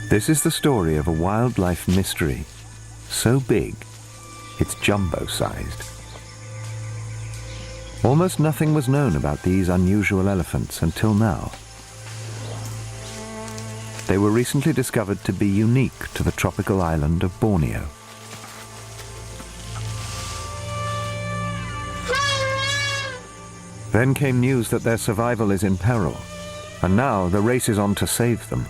This is the story of a wildlife mystery so big it's jumbo-sized. Almost nothing was known about these unusual elephants until now. They were recently discovered to be unique to the tropical island of Borneo. Then came news that their survival is in peril, and now the race is on to save them.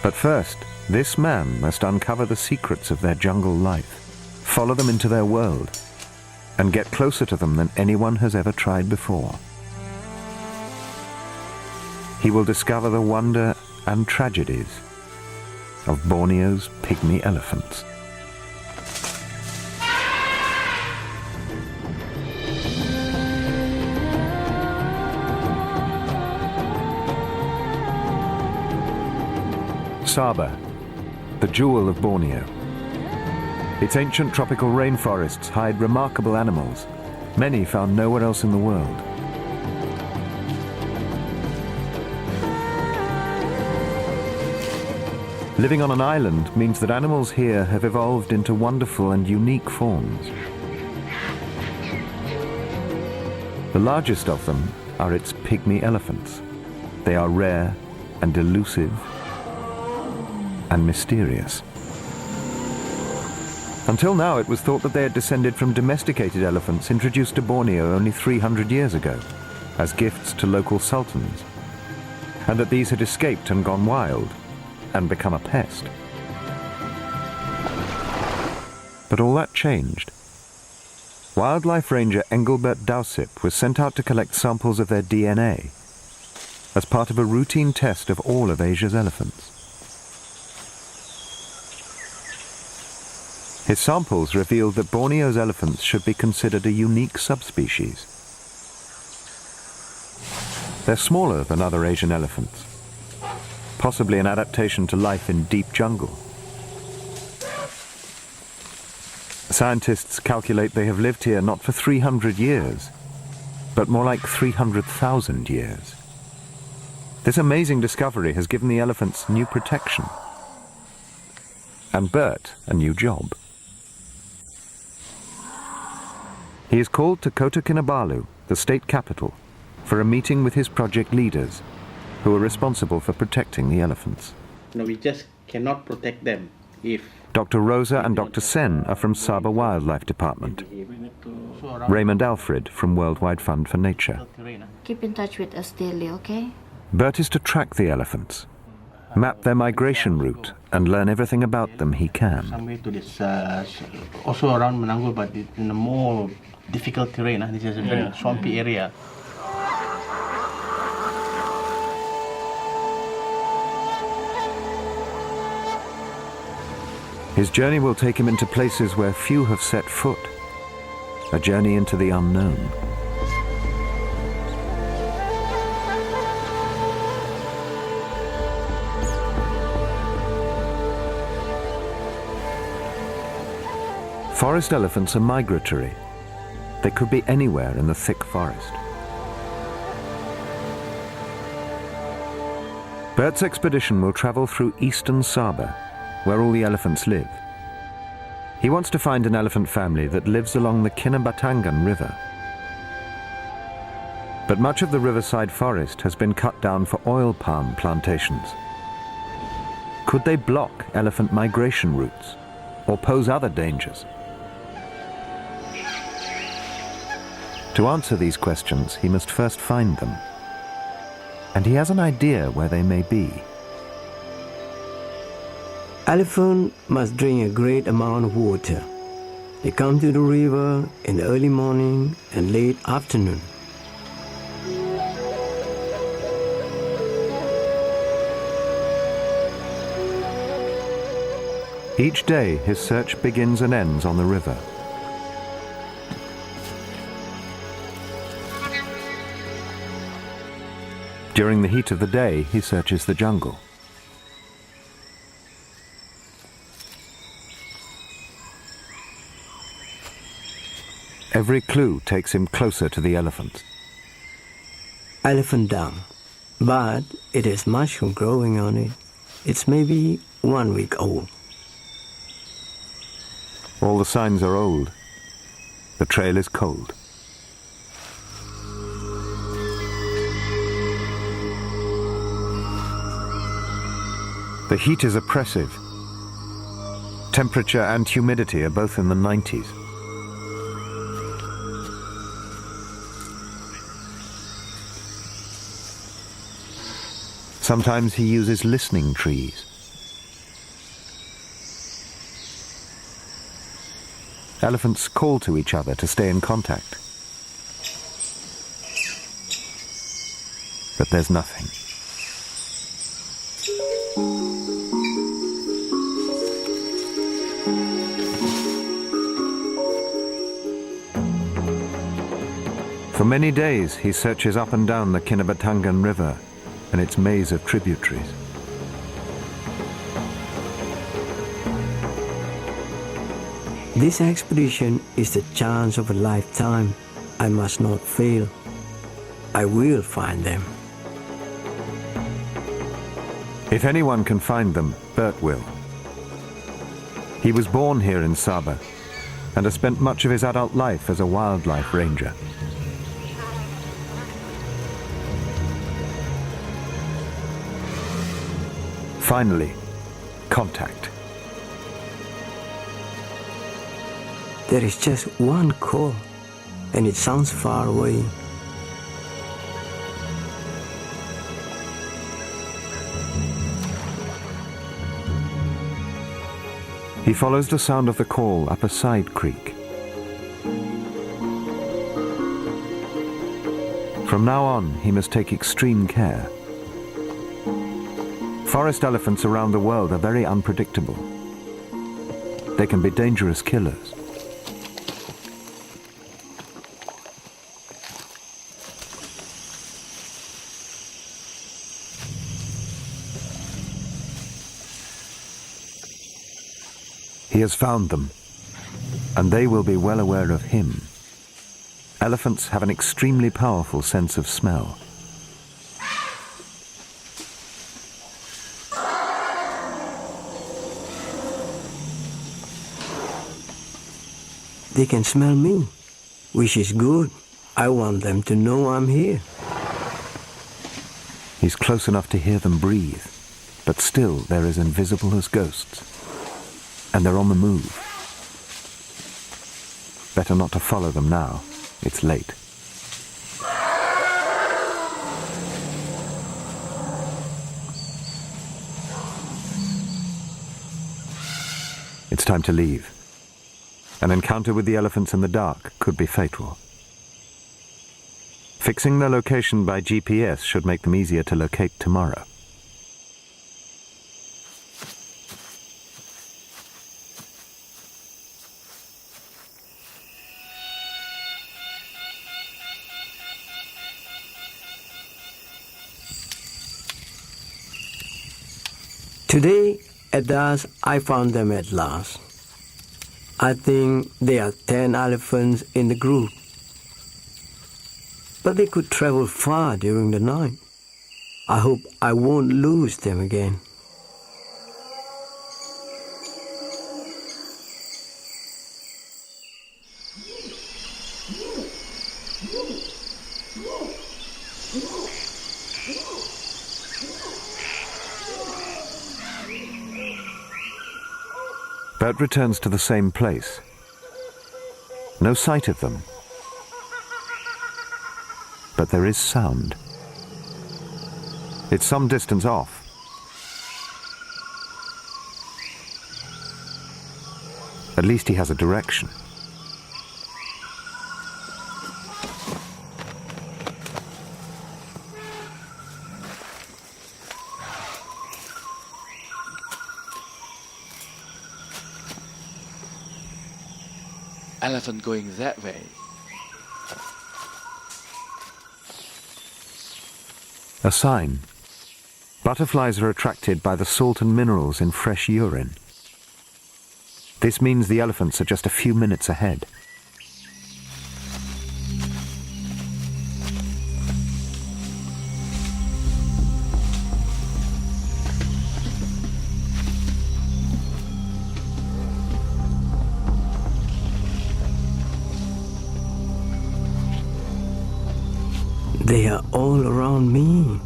But first, this man must uncover the secrets of their jungle life, follow them into their world, and get closer to them than anyone has ever tried before. He will discover the wonder and tragedies of Borneo's pygmy elephants. Sabah, the jewel of Borneo. Its ancient tropical rainforests hide remarkable animals, many found nowhere else in the world. Living on an island means that animals here have evolved into wonderful and unique forms. The largest of them are its pygmy elephants. They are rare and elusive and mysterious. Until now, it was thought that they had descended from domesticated elephants introduced to Borneo only 300 years ago as gifts to local sultans, and that these had escaped and gone wild and become a pest. But all that changed. Wildlife ranger Engelbert Dausip was sent out to collect samples of their DNA as part of a routine test of all of Asia's elephants. His samples revealed that Borneo's elephants should be considered a unique subspecies. They're smaller than other Asian elephants, possibly an adaptation to life in deep jungle. Scientists calculate they have lived here not for 300 years, but more like 300,000 years. This amazing discovery has given the elephants new protection, and Bert a new job. He is called to Kota Kinabalu, the state capital, for a meeting with his project leaders, who are responsible for protecting the elephants. No, we just cannot protect them if... Dr. Rosa and Dr. Sen are from Sabah Wildlife Department. Raymond Alfred from Worldwide Fund for Nature. Keep in touch with us daily, okay? Bert is to track the elephants, map their migration route, and learn everything about them he can. Some way to this, also around Menanggul, but in a more difficult terrain. This is a very swampy area. His journey will take him into places where few have set foot, a journey into the unknown. Forest elephants are migratory. They could be anywhere in the thick forest. Bert's expedition will travel through eastern Sabah, where all the elephants live. He wants to find an elephant family that lives along the Kinabatangan River. But much of the riverside forest has been cut down for oil palm plantations. Could they block elephant migration routes or pose other dangers? To answer these questions, he must first find them. And he has an idea where they may be. Elephants must drink a great amount of water. They come to the river in the early morning and late afternoon. Each day, his search begins and ends on the river. During the heat of the day, he searches the jungle. Every clue takes him closer to the elephant. Elephant dung, but it is mushroom growing on it. It's maybe 1 week old. All the signs are old. The trail is cold. The heat is oppressive. Temperature and humidity are both in the 90s. Sometimes he uses listening trees. Elephants call to each other to stay in contact. But there's nothing. For many days he searches up and down the Kinabatangan River and its maze of tributaries. This expedition is the chance of a lifetime. I must not fail. I will find them. If anyone can find them, Bert will. He was born here in Sabah and has spent much of his adult life as a wildlife ranger. Finally, contact. There is just one call, and it sounds far away. He follows the sound of the call up a side creek. From now on, he must take extreme care. Forest elephants around the world are very unpredictable. They can be dangerous killers. He has found them, and they will be well aware of him. Elephants have an extremely powerful sense of smell. They can smell me, which is good. I want them to know I'm here. He's close enough to hear them breathe, but still they're as invisible as ghosts. And they're on the move. Better not to follow them now. It's late. It's time to leave. An encounter with the elephants in the dark could be fatal. Fixing their location by GPS should make them easier to locate tomorrow. Today, at dusk, I found them at last. I think there are 10 elephants in the group. But they could travel far during the night. I hope I won't lose them again. Bert returns to the same place. No sight of them. But there is sound. It's some distance off. At least he has a direction. Elephant going that way. A sign. Butterflies are attracted by the salt and minerals in fresh urine. This means the elephants are just a few minutes ahead. They are all around me.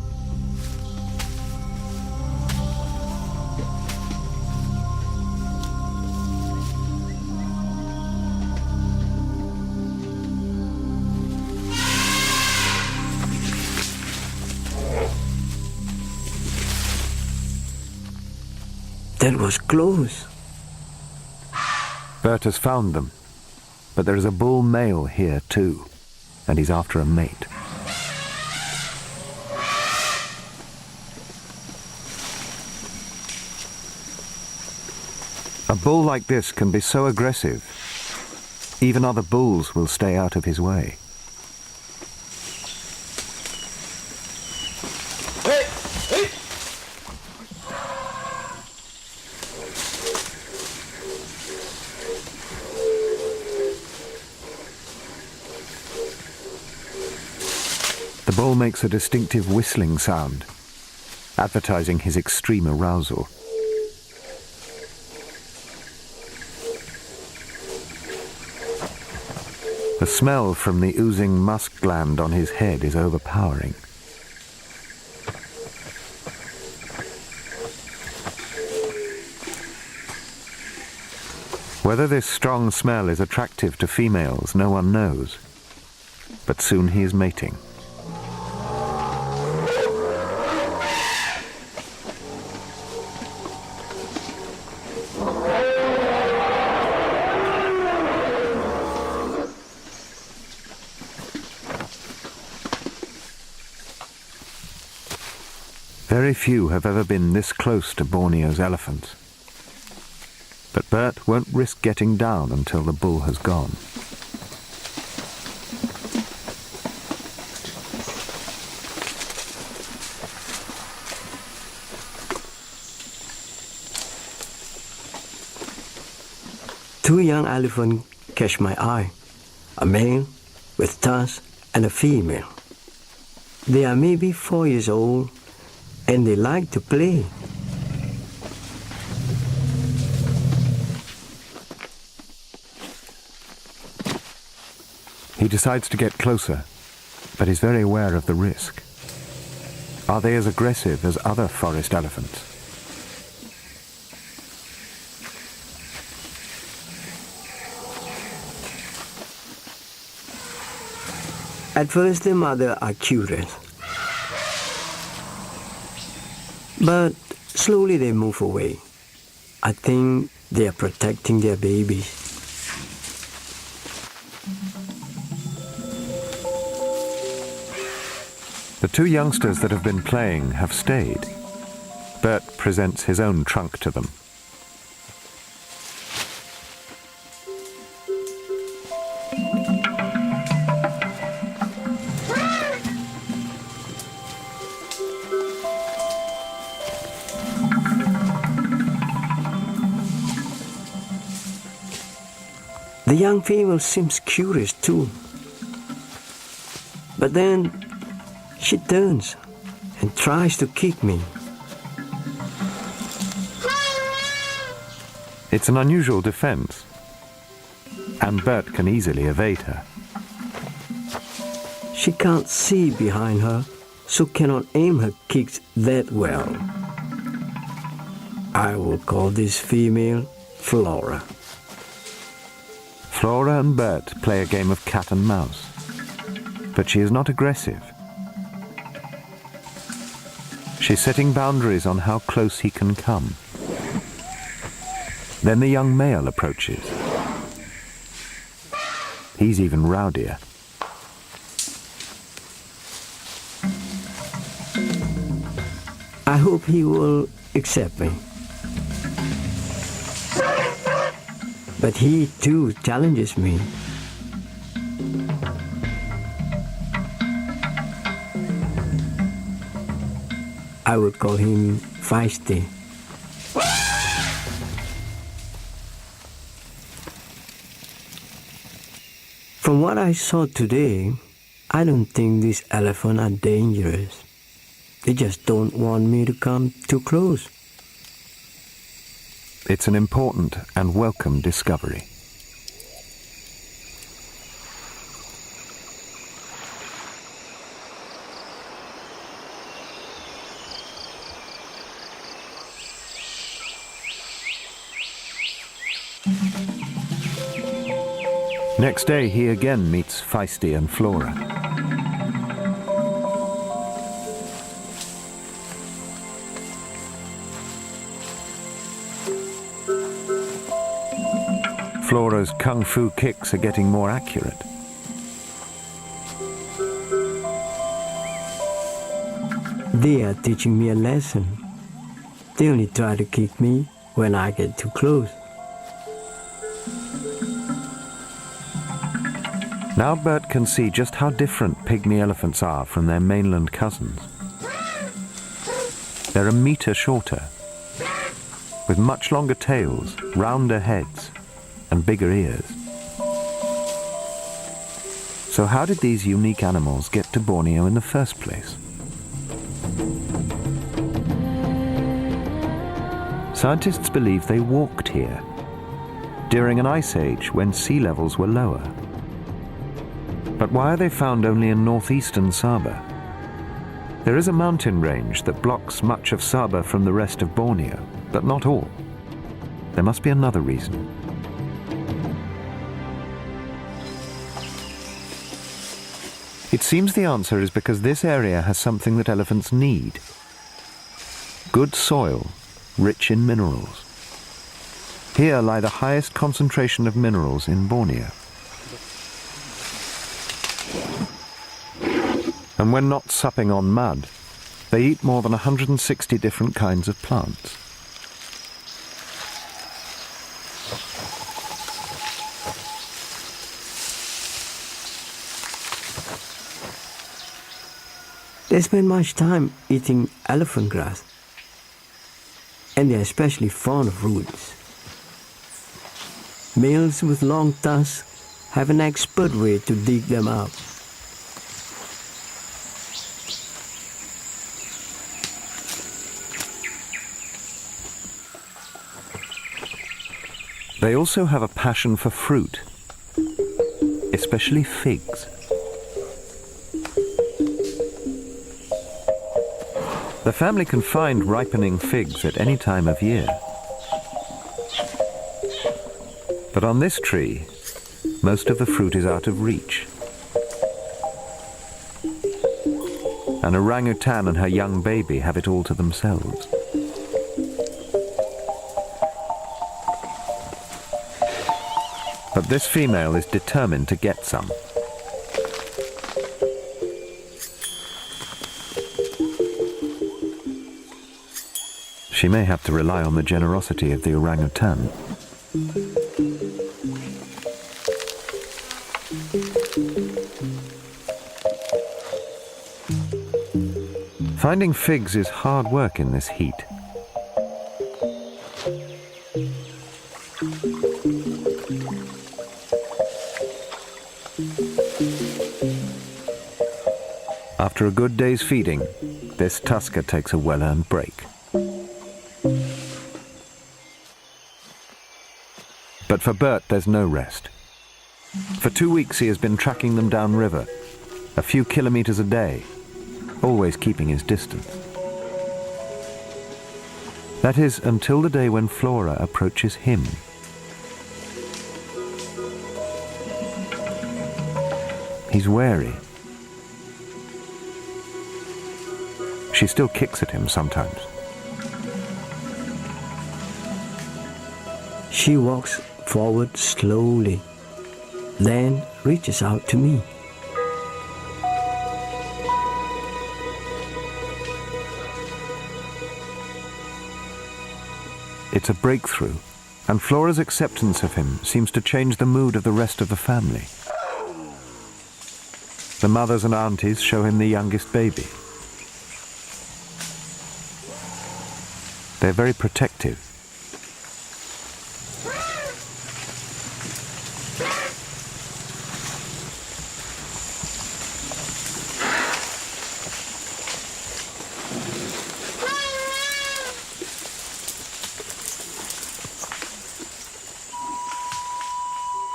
That was close. Bert has found them, but there is a bull male here too, and he's after a mate. A bull like this can be so aggressive, even other bulls will stay out of his way. The bull makes a distinctive whistling sound, advertising his extreme arousal. The smell from the oozing musk gland on his head is overpowering. Whether this strong smell is attractive to females, no one knows. But soon he is mating. Very few have ever been this close to Borneo's elephants. But Bert won't risk getting down until the bull has gone. Two young elephants catch my eye, a male with tusks and a female. They are maybe 4 years old and they like to play. He decides to get closer, but is very aware of the risk. Are they as aggressive as other forest elephants? At first the mother are curious, but slowly they move away. I think they are protecting their babies. The two youngsters that have been playing have stayed. Bert presents his own trunk to them. The young female seems curious too. But then she turns and tries to kick me. It's an unusual defense, and Bert can easily evade her. She can't see behind her, so cannot aim her kicks that well. I will call this female Flora. Flora and Bert play a game of cat and mouse, but she is not aggressive. She's setting boundaries on how close he can come. Then the young male approaches. He's even rowdier. I hope he will accept me. But he too challenges me. I would call him feisty. From what I saw today, I don't think these elephants are dangerous. They just don't want me to come too close. It's an important and welcome discovery. Next day, he again meets Feisty and Flora. Flora's kung fu kicks are getting more accurate. They are teaching me a lesson. They only try to kick me when I get too close. Now Bert can see just how different pygmy elephants are from their mainland cousins. They're a metre shorter, with much longer tails, rounder heads, and bigger ears. So how did these unique animals get to Borneo in the first place? Scientists believe they walked here during an ice age when sea levels were lower. But why are they found only in northeastern Sabah? There is a mountain range that blocks much of Sabah from the rest of Borneo, but not all. There must be another reason. It seems the answer is because this area has something that elephants need: good soil, rich in minerals. Here lie the highest concentration of minerals in Borneo. And when not supping on mud, they eat more than 160 different kinds of plants. They spend much time eating elephant grass, and they're especially fond of roots. Males with long tusks have an expert way to dig them out. They also have a passion for fruit, especially figs. The family can find ripening figs at any time of year. But on this tree, most of the fruit is out of reach. An orangutan and her young baby have it all to themselves. But this female is determined to get some. She may have to rely on the generosity of the orangutan. Finding figs is hard work in this heat. After a good day's feeding, this tusker takes a well-earned break. But for Bert, there's no rest. For 2 weeks he has been tracking them downriver, a few kilometers a day, always keeping his distance. That is, until the day when Flora approaches him. He's wary. She still kicks at him sometimes. She walks forward slowly, then reaches out to me. It's a breakthrough, and Flora's acceptance of him seems to change the mood of the rest of the family. The mothers and aunties show him the youngest baby. They're very protective.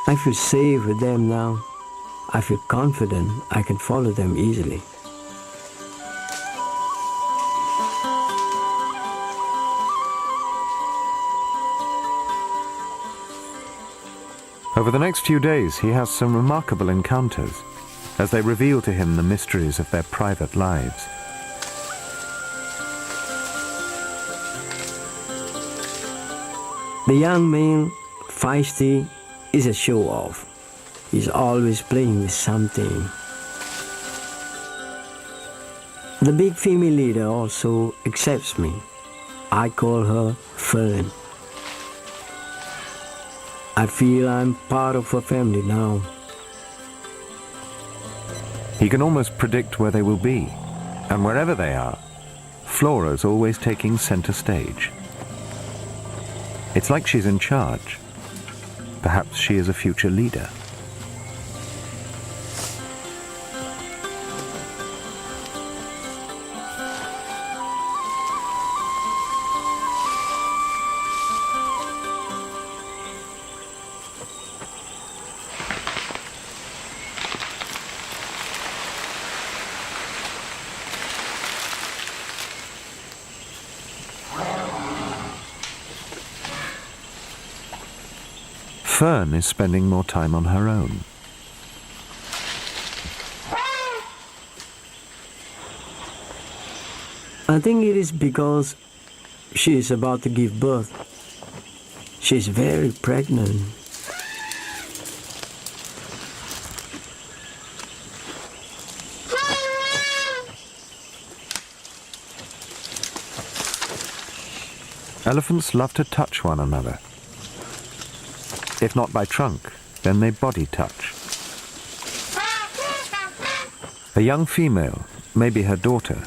I feel safe with them now. I feel confident I can follow them easily. Over the next few days, he has some remarkable encounters as they reveal to him the mysteries of their private lives. The young man, feisty, is a show-off. He's always playing with something. The big female leader also accepts me. I call her Fern. I feel I'm part of her family now. He can almost predict where they will be, and wherever they are, Flora's always taking center stage. It's like she's in charge. Perhaps she is a future leader. Fern is spending more time on her own. I think it is because she is about to give birth. She's very pregnant. Elephants love to touch one another. If not by trunk, then they body touch. A young female, maybe her daughter,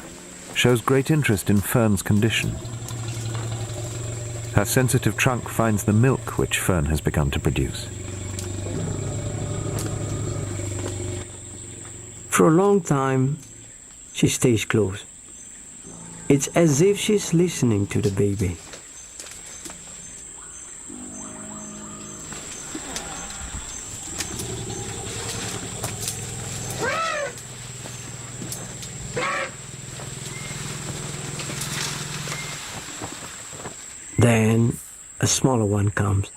shows great interest in Fern's condition. Her sensitive trunk finds the milk which Fern has begun to produce. For a long time, she stays close. It's as if she's listening to the baby. Then a smaller one comes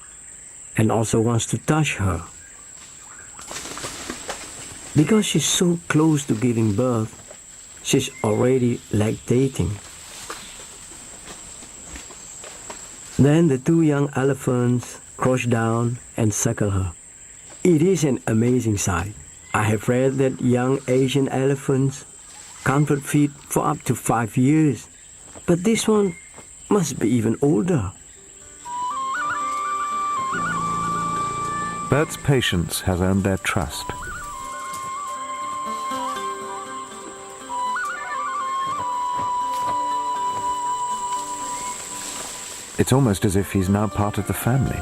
and also wants to touch her. Because she's so close to giving birth, she's already lactating. Then the two young elephants crouch down and suckle her. It is an amazing sight. I have read that young Asian elephants can't feed for up to 5 years, but this one must be even older. Bert's patience has earned their trust. It's almost as if he's now part of the family.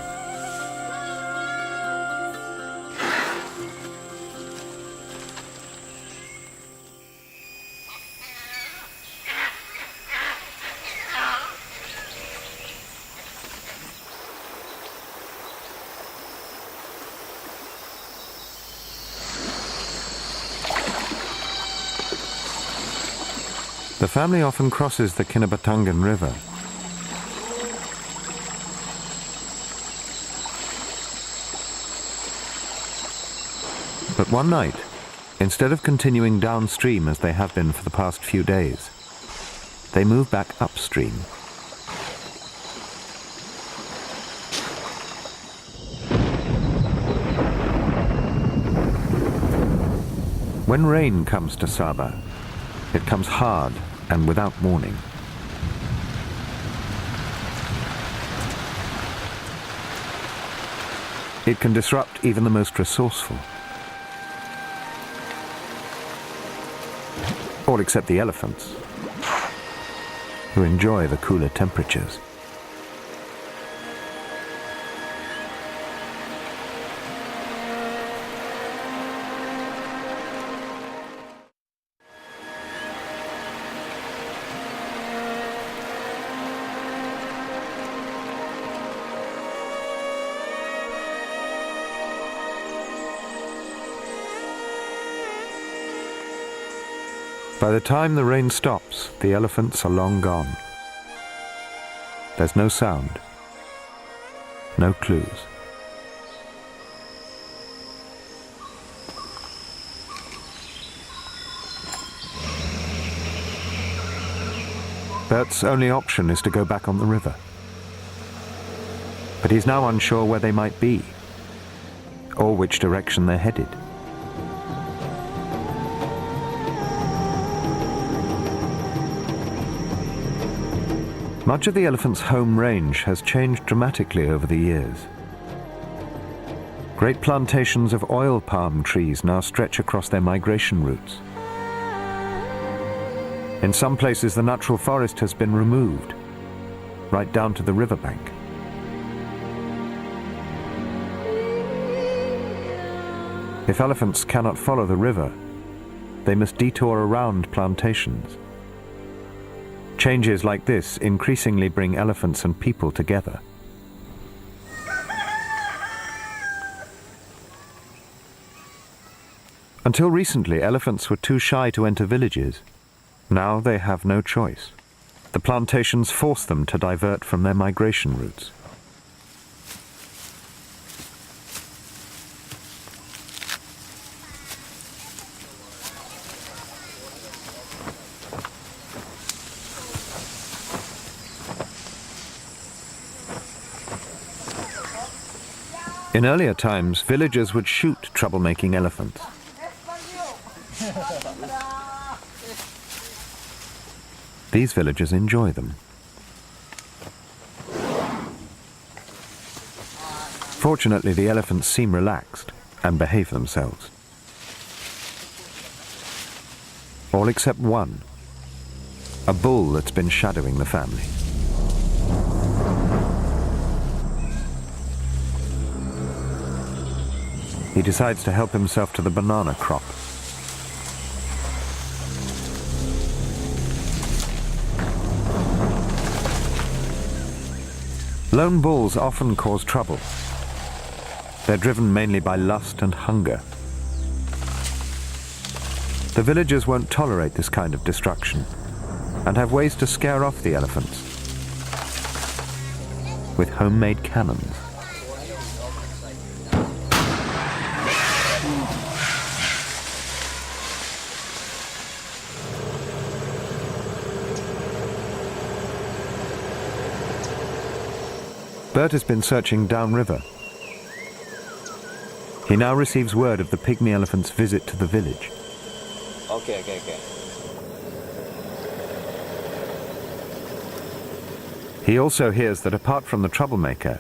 The family often crosses the Kinabatangan River. But one night, instead of continuing downstream as they have been for the past few days, they move back upstream. When rain comes to Sabah, it comes hard and without warning. It can disrupt even the most resourceful. All except the elephants, who enjoy the cooler temperatures. By the time the rain stops, the elephants are long gone. There's no sound, no clues. Bert's only option is to go back on the river. But he's now unsure where they might be, or which direction they're headed. Much of the elephant's home range has changed dramatically over the years. Great plantations of oil palm trees now stretch across their migration routes. In some places, the natural forest has been removed, right down to the riverbank. If elephants cannot follow the river, they must detour around plantations. Changes like this increasingly bring elephants and people together. Until recently, elephants were too shy to enter villages. Now they have no choice. The plantations force them to divert from their migration routes. In earlier times, villagers would shoot troublemaking elephants. These villagers enjoy them. Fortunately, the elephants seem relaxed and behave themselves. All except one, a bull that's been shadowing the family. He decides to help himself to the banana crop. Lone bulls often cause trouble. They're driven mainly by lust and hunger. The villagers won't tolerate this kind of destruction and have ways to scare off the elephants with homemade cannons. Bert has been searching downriver. He now receives word of the pygmy elephant's visit to the village. Okay. He also hears that apart from the troublemaker,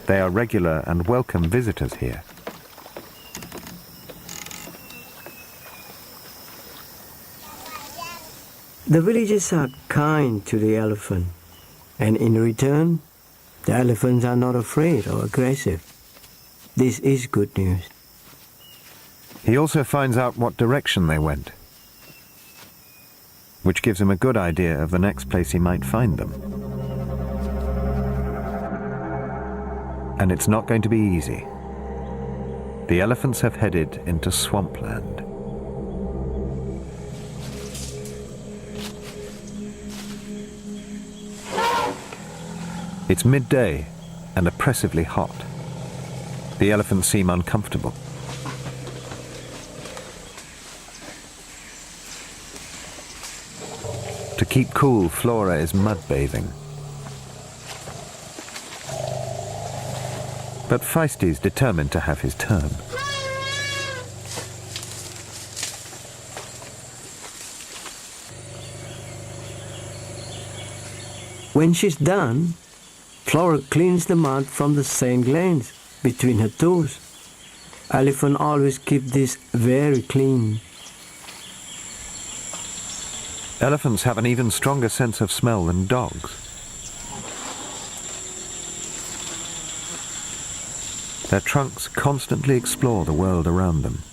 they are regular and welcome visitors here. The villagers are kind to the elephant, and in return, the elephants are not afraid or aggressive. This is good news. He also finds out what direction they went, which gives him a good idea of the next place he might find them. And it's not going to be easy. The elephants have headed into swampland. It's midday and oppressively hot. The elephants seem uncomfortable. To keep cool, Flora is mud bathing. But Feisty's determined to have his turn. When she's done, Flora cleans the mud from the sand glands between her toes. Elephants always keep this very clean. Elephants have an even stronger sense of smell than dogs. Their trunks constantly explore the world around them.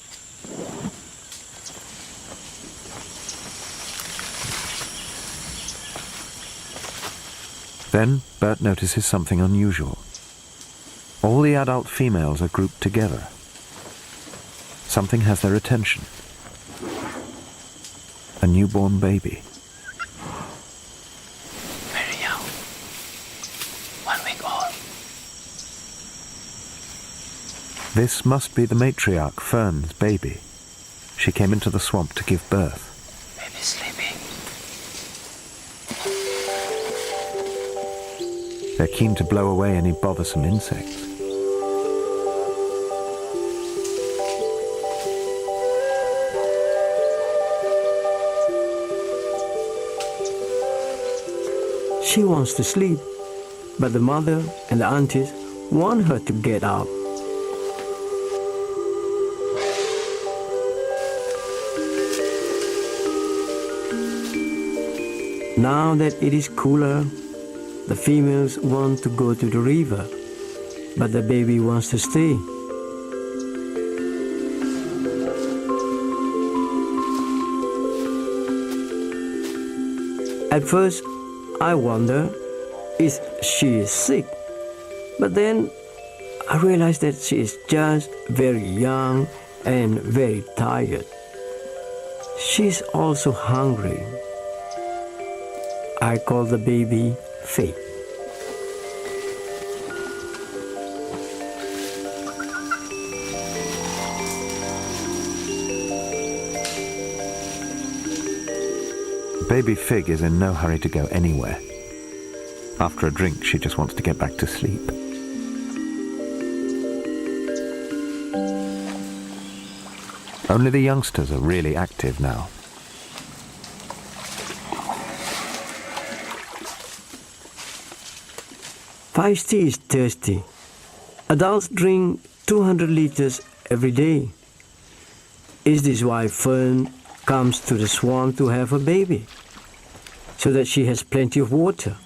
Then Bert notices something unusual. All the adult females are grouped together. Something has their attention. A newborn baby. Very young. 1 week old. This must be the matriarch, Fern's baby. She came into the swamp to give birth. Baby sleeping. They're keen to blow away any bothersome insects. She wants to sleep, but the mother and the aunties want her to get up. Now that it is cooler, the females want to go to the river, but the baby wants to stay. At first, I wonder if she is sick, but then I realize that she is just very young and very tired. She's also hungry. I call the baby Faith. Baby Fig is in no hurry to go anywhere. After a drink, she just wants to get back to sleep. Only the youngsters are really active now. Feisty is thirsty. Adults drink 200 liters every day. Is this why Fern comes to the swamp to have a baby? So that she has plenty of water.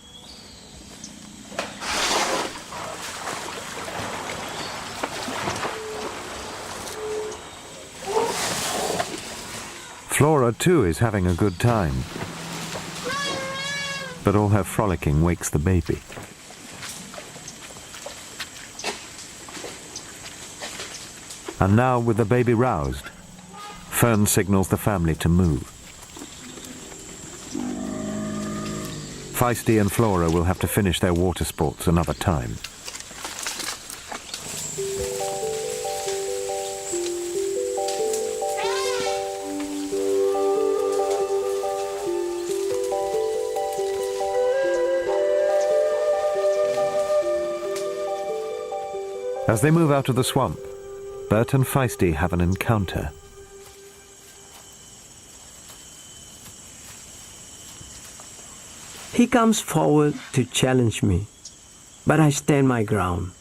Flora too is having a good time. But all her frolicking wakes the baby. And now, with the baby roused, Fern signals the family to move. Feisty and Flora will have to finish their water sports another time. As they move out of the swamp, Bert and Feisty have an encounter. He comes forward to challenge me, but I stand my ground.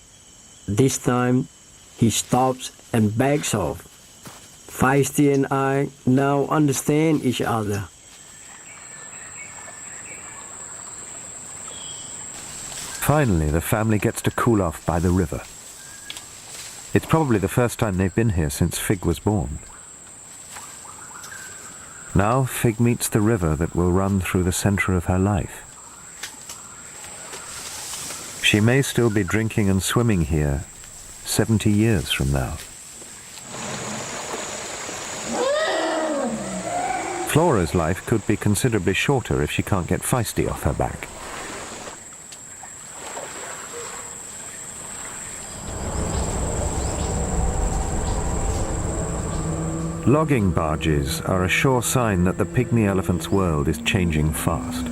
This time, he stops and backs off. Feisty and I now understand each other. Finally, the family gets to cool off by the river. It's probably the first time they've been here since Fig was born. Now Fig meets the river that will run through the center of her life. She may still be drinking and swimming here 70 years from now. Flora's life could be considerably shorter if she can't get Feisty off her back. Logging barges are a sure sign that the pygmy elephant's world is changing fast.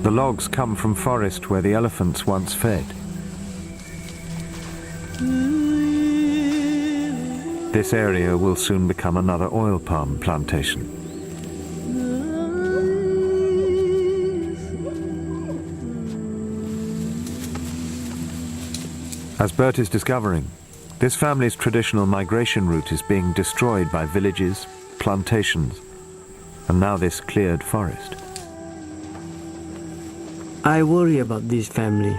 The logs come from forest where the elephants once fed. This area will soon become another oil palm plantation. As Bert is discovering, this family's traditional migration route is being destroyed by villages, plantations, and now this cleared forest. I worry about this family.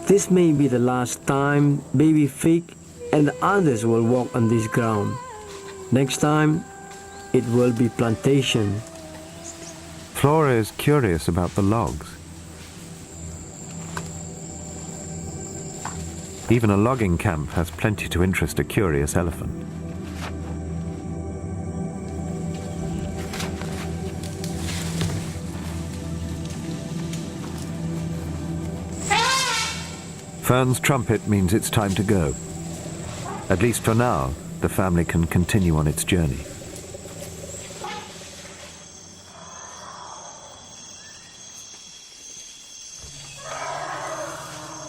This may be the last time baby Fig and the others will walk on this ground. Next time, it will be plantation. Flora is curious about the logs. Even a logging camp has plenty to interest a curious elephant. Fern's trumpet means it's time to go. At least for now, the family can continue on its journey.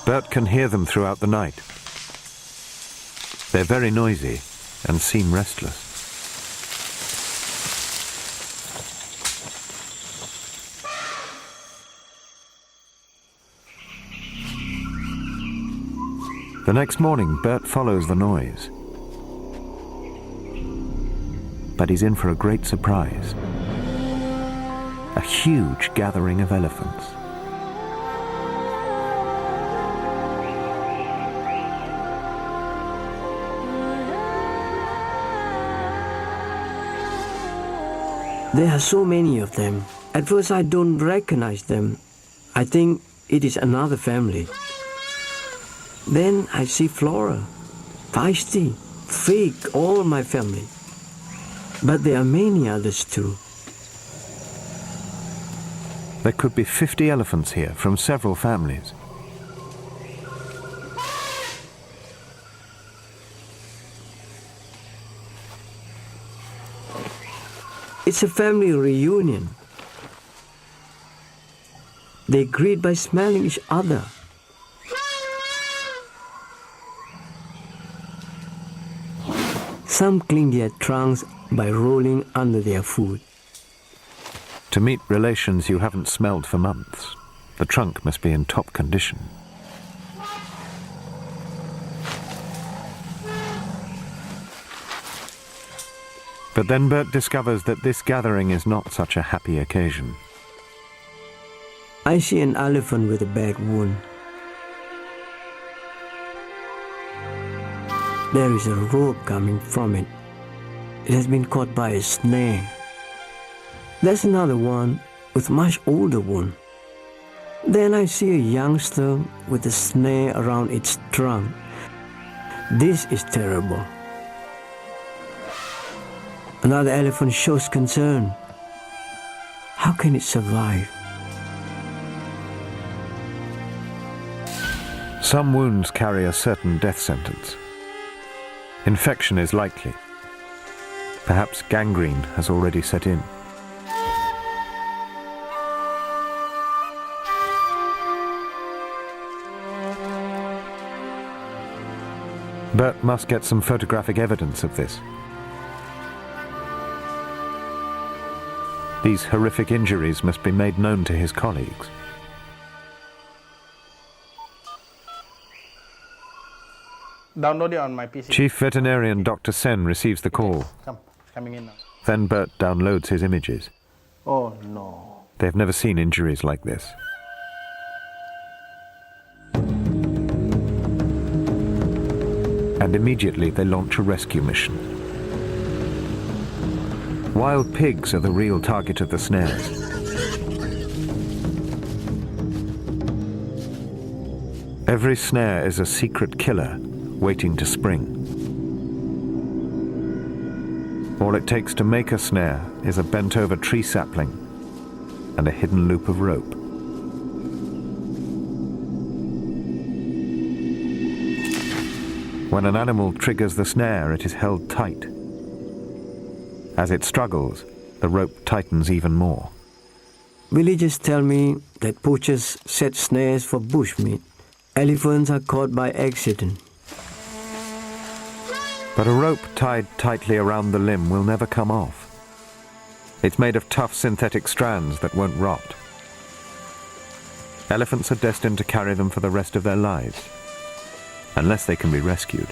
Bert can hear them throughout the night. They're very noisy and seem restless. The next morning, Bert follows the noise. But he's in for a great surprise. A huge gathering of elephants. There are so many of them. At first I don't recognize them. I think it is another family. Then I see Flora, Feisty, Fig, all my family. But there are many others too. There could be 50 elephants here from several families. It's a family reunion. They greet by smelling each other. Some clean their trunks by rolling under their food. To meet relations you haven't smelled for months, the trunk must be in top condition. But then Bert discovers that this gathering is not such a happy occasion. I see an elephant with a bad wound. There is a rope coming from it. It has been caught by a snare. There's another one with much older wound. Then I see a youngster with a snare around its trunk. This is terrible. Another elephant shows concern. How can it survive? Some wounds carry a certain death sentence. Infection is likely. Perhaps gangrene has already set in. Bert must get some photographic evidence of this. These horrific injuries must be made known to his colleagues. Download it on my PC. Chief Veterinarian Dr. Sen receives the call. Coming in now. Then Bert downloads his images. Oh no. They've never seen injuries like this. And immediately they launch a rescue mission. Wild pigs are the real target of the snares. Every snare is a secret killer waiting to spring. All it takes to make a snare is a bent-over tree sapling and a hidden loop of rope. When an animal triggers the snare, it is held tight. As it struggles, the rope tightens even more. Villagers tell me that poachers set snares for bushmeat. Elephants are caught by accident. But a rope tied tightly around the limb will never come off. It's made of tough synthetic strands that won't rot. Elephants are destined to carry them for the rest of their lives, unless they can be rescued.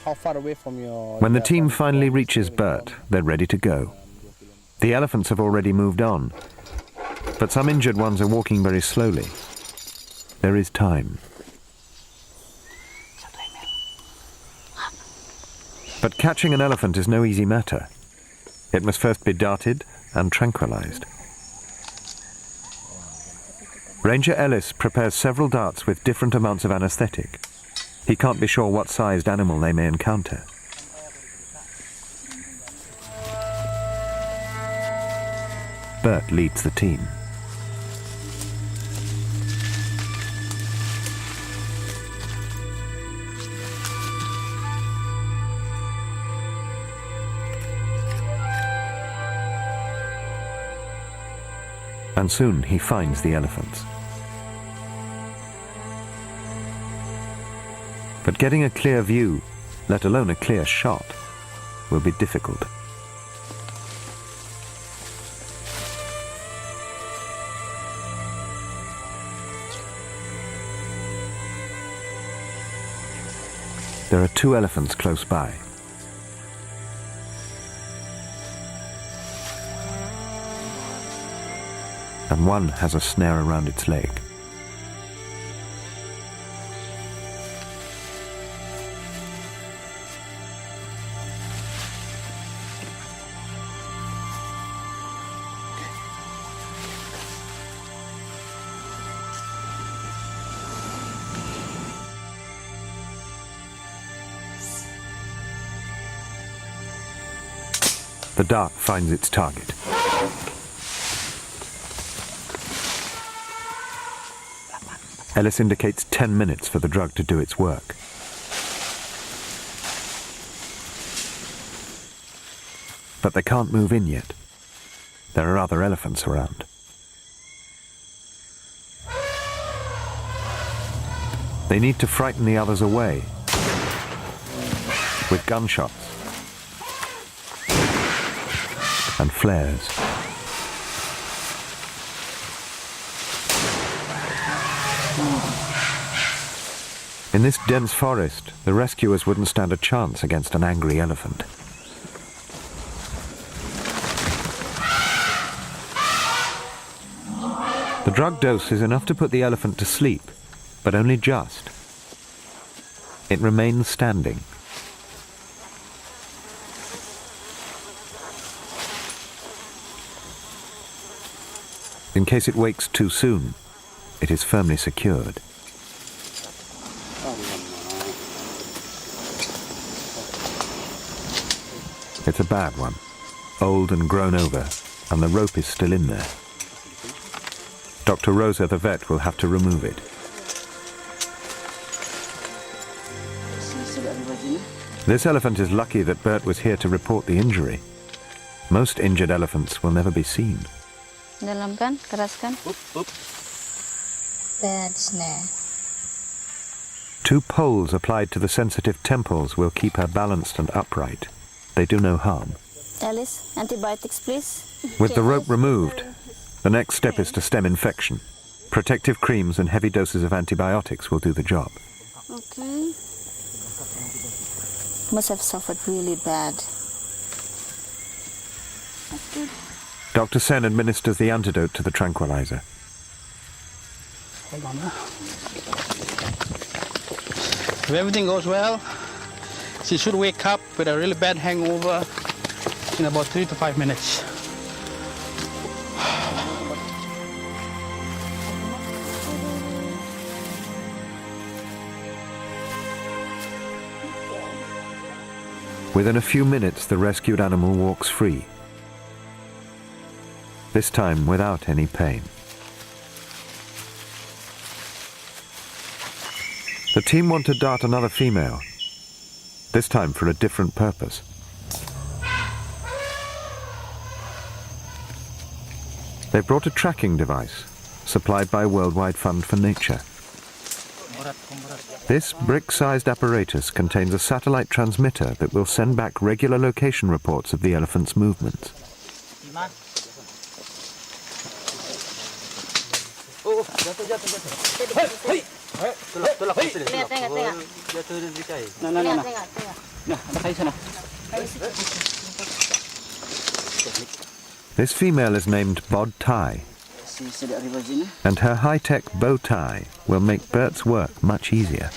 How far away from your... When the team finally reaches Bert, they're ready to go. The elephants have already moved on, but some injured ones are walking very slowly. There is time. But catching an elephant is no easy matter. It must first be darted and tranquilized. Ranger Ellis prepares several darts with different amounts of anesthetic. He can't be sure what sized animal they may encounter. Bert leads the team. And soon he finds the elephants. But getting a clear view, let alone a clear shot, will be difficult. There are 2 elephants close by. And one has a snare around its leg. The dart finds its target. Ellis indicates 10 minutes for the drug to do its work. But they can't move in yet. There are other elephants around. They need to frighten the others away with gunshots and flares. In this dense forest, the rescuers wouldn't stand a chance against an angry elephant. The drug dose is enough to put the elephant to sleep, but only just. It remains standing. In case it wakes too soon, it is firmly secured. It's a bad one, old and grown over, and the rope is still in there. Dr. Rosa, the vet, will have to remove it. This elephant is lucky that Bert was here to report the injury. Most injured elephants will never be seen. Dalam kan, keras kan? Bad snare. 2 poles applied to the sensitive temples will keep her balanced and upright. They do no harm. Alice, antibiotics please. With the rope removed, the next step is to stem infection. Protective creams and heavy doses of antibiotics will do the job. Okay. Must have suffered really bad. Dr. Sen administers the antidote to the tranquilizer. Hold on. If everything goes well, she should wake up with a really bad hangover in about 3 to 5 minutes. Within a few minutes, the rescued animal walks free. This time without any pain. The team want to dart another female, this time for a different purpose. They've brought a tracking device, supplied by Worldwide Fund for Nature. This brick-sized apparatus contains a satellite transmitter that will send back regular location reports of the elephant's movements. This female is named Bod Tai, and her high-tech bow tie will make Bert's work much easier.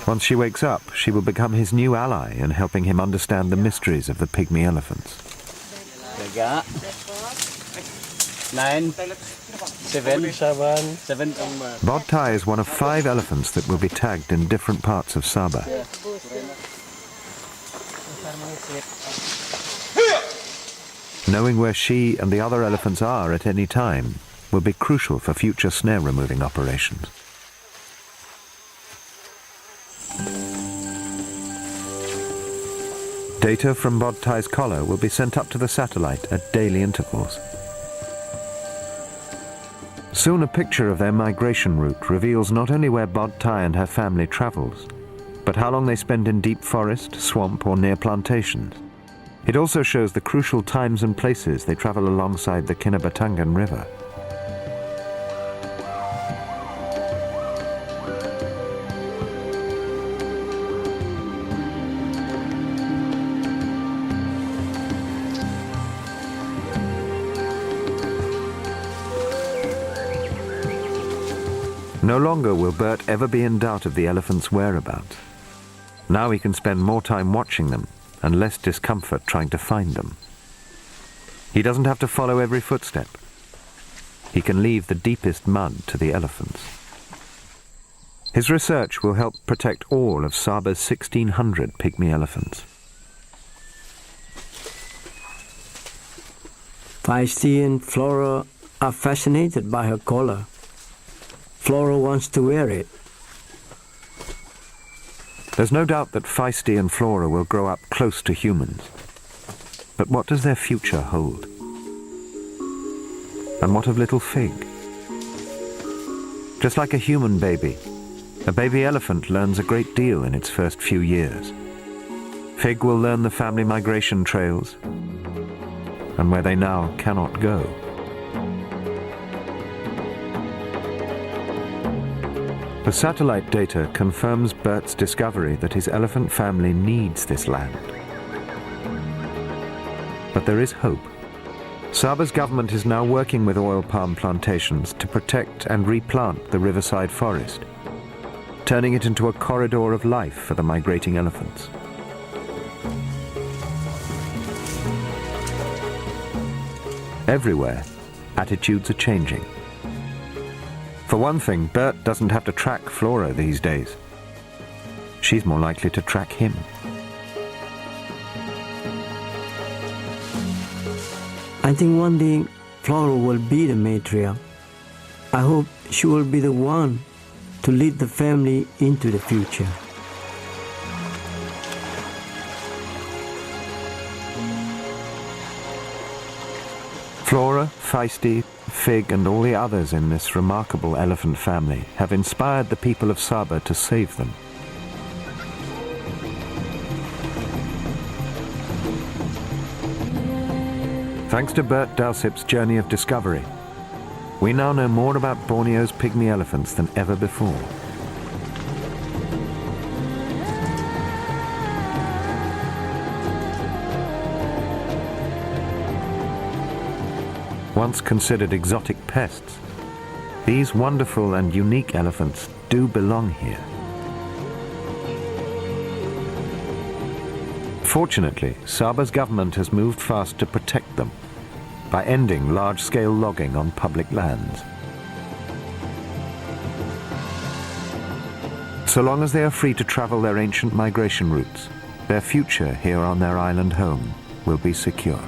Once she wakes up, she will become his new ally in helping him understand the mysteries of the pygmy elephants. 9, 7. Bod Tai is one of 5 elephants that will be tagged in different parts of Sabah. Knowing where she and the other elephants are at any time will be crucial for future snare removing operations. Data from Bodtai's collar will be sent up to the satellite at daily intervals. Soon a picture of their migration route reveals not only where Bodtai and her family travels, but how long they spend in deep forest, swamp or near plantations. It also shows the crucial times and places they travel alongside the Kinabatangan River. No longer will Bert ever be in doubt of the elephant's whereabouts. Now he can spend more time watching them and less discomfort trying to find them. He doesn't have to follow every footstep. He can leave the deepest mud to the elephants. His research will help protect all of Saba's 1,600 pygmy elephants. Feisty and Flora are fascinated by her collar. Flora wants to wear it. There's no doubt that Feisty and Flora will grow up close to humans. But what does their future hold? And what of little Fig? Just like a human baby, a baby elephant learns a great deal in its first few years. Fig will learn the family migration trails and where they now cannot go. The satellite data confirms Bert's discovery that his elephant family needs this land. But there is hope. Saba's government is now working with oil palm plantations to protect and replant the riverside forest, turning it into a corridor of life for the migrating elephants. Everywhere, attitudes are changing. For one thing, Bert doesn't have to track Flora these days. She's more likely to track him. I think one day Flora will be the matriarch. I hope she will be the one to lead the family into the future. Flora, Feisty, Fig and all the others in this remarkable elephant family have inspired the people of Saba to save them. Thanks to Bert Dalsip's journey of discovery, we now know more about Borneo's pygmy elephants than ever before. Once considered exotic pests, these wonderful and unique elephants do belong here. Fortunately, Saba's government has moved fast to protect them by ending large-scale logging on public lands. So long as they are free to travel their ancient migration routes, their future here on their island home will be secure.